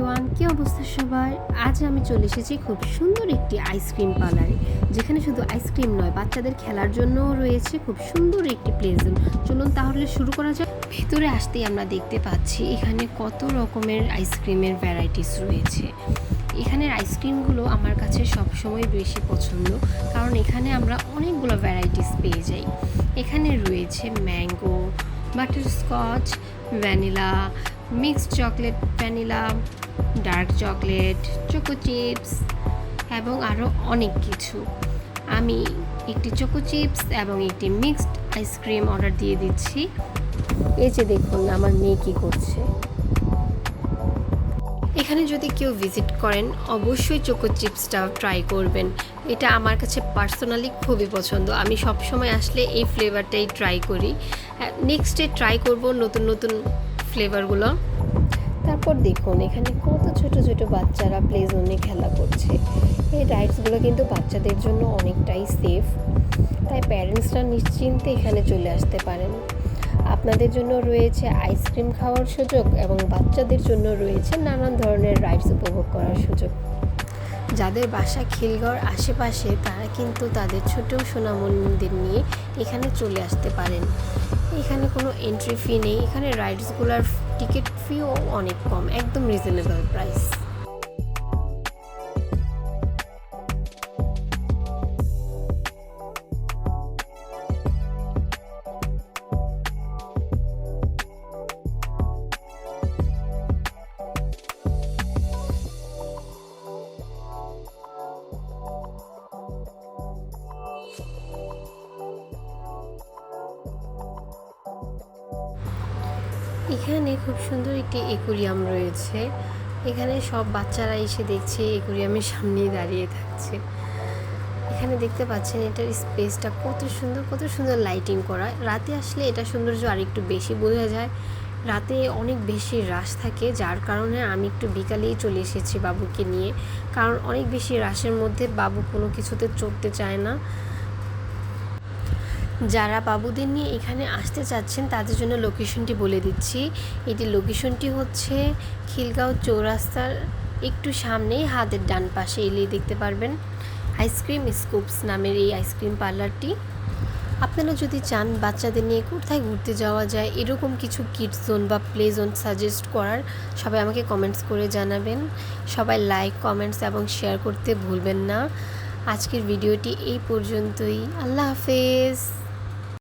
Everyone, কি অবস্থা সবার? আজ আমি চলে এসেছি খুব সুন্দর একটি আইসক্রিম পার্লারে, যেখানে শুধু আইসক্রিম নয়, বাচ্চাদের খেলার জন্যও রয়েছে খুব সুন্দর একটি প্লে জোন। চলুন তাহলে শুরু করা যাক। ভেতরে আসতেই আমরা দেখতে পাচ্ছি এখানে কত রকমের আইসক্রিমের ভ্যারাইটিস রয়েছে। এখানের আইসক্রিমগুলো আমার কাছে সবসময় বেশি পছন্দ, কারণ এখানে আমরা অনেকগুলো ভ্যারাইটিস পেয়ে যাই। এখানে রয়েছে mango, butterscotch, vanilla, mixed chocolate, vanilla, dark chocolate, choco chips এবং আরও অনেক কিছু। আমি একটি চোকো চিপস এবং একটি মিক্সড আইসক্রিম অর্ডার দিয়ে দিচ্ছি। এই যে দেখুন আমার মেয়ে কী করছে। এখানে যদি কেউ ভিজিট করেন অবশ্যই চোকো চিপসটাও ট্রাই করবেন। এটা আমার কাছে পার্সোনালি খুবই পছন্দ। আমি সবসময় আসলে এই ফ্লেভারটাই ট্রাই করি। নেক্সটে ট্রাই করব নতুন নতুন ফ্লেভারগুলো। তারপর দেখুন এখানে কত ছোট ছোট বাচ্চারা প্লে জোনে খেলা করছে। এই রাইডসগুলো কিন্তু বাচ্চাদের জন্য অনেকটাই সেফ, তাই প্যারেন্টসরা নিশ্চিন্তে এখানে চলে আসতে পারেন। আপনাদের জন্য রয়েছে আইসক্রিম খাওয়ার সুযোগ এবং বাচ্চাদের জন্য রয়েছে নানান ধরনের রাইডস উপভোগ করার সুযোগ। যাদের বাসা খিলগাঁওর আশেপাশে তারা কিন্তু তাদের ছোট সোনামণিদের নিয়ে এখানে চলে আসতে পারেন। এখানে কোনো এন্ট্রি ফি নেই। এখানে রাইডসগুলোর টিকিট ফিও অনেক কম, একদম রিজনেবল প্রাইস। এখানে খুব সুন্দর একটি অ্যাকুয়ারিয়াম রয়েছে। এখানে সব বাচ্চারা এসে দেখছে অ্যাকুয়ারিয়ামের সামনেই দাঁড়িয়ে থাকছে। এখানে দেখতে পাচ্ছেন এটার স্পেসটা কত সুন্দর লাইটিং করা। রাতে আসলে এটা সৌন্দর্য আরেকটু বেশি বোঝা যায়। রাতে অনেক বেশি রাশ থাকে, যার কারণে আমি একটু বিকালেই চলে এসেছি বাবুকে নিয়ে, কারণ অনেক বেশি রাশের মধ্যে বাবু কোনো কিছুতে চড়তে চায় না। যারা বাবুদের নিয়ে এখানে আসতে চাচ্ছেন তাদের জন্য লোকেশনটি বলে দিচ্ছি। এটি লোকেশনটি হচ্ছে খিলগাঁও চৌরাস্তার একটু সামনেই হাতের ডান পাশে এলেই দেখতে পারবেন আইসক্রিম স্কুপস নামের এই আইসক্রিম পার্লারটি। আপনারা যদি চান বাচ্চাদের নিয়ে কোথায় ঘুরতে যাওয়া যায় এরকম কিছু কিডস জোন বা প্লে জোন সাজেস্ট করার, সবাই আমাকে কমেন্টস করে জানাবেন। সবাই লাইক, কমেন্টস এবং শেয়ার করতে ভুলবেন না। আজকের ভিডিওটি এই পর্যন্তই। আল্লাহ হাফেজ।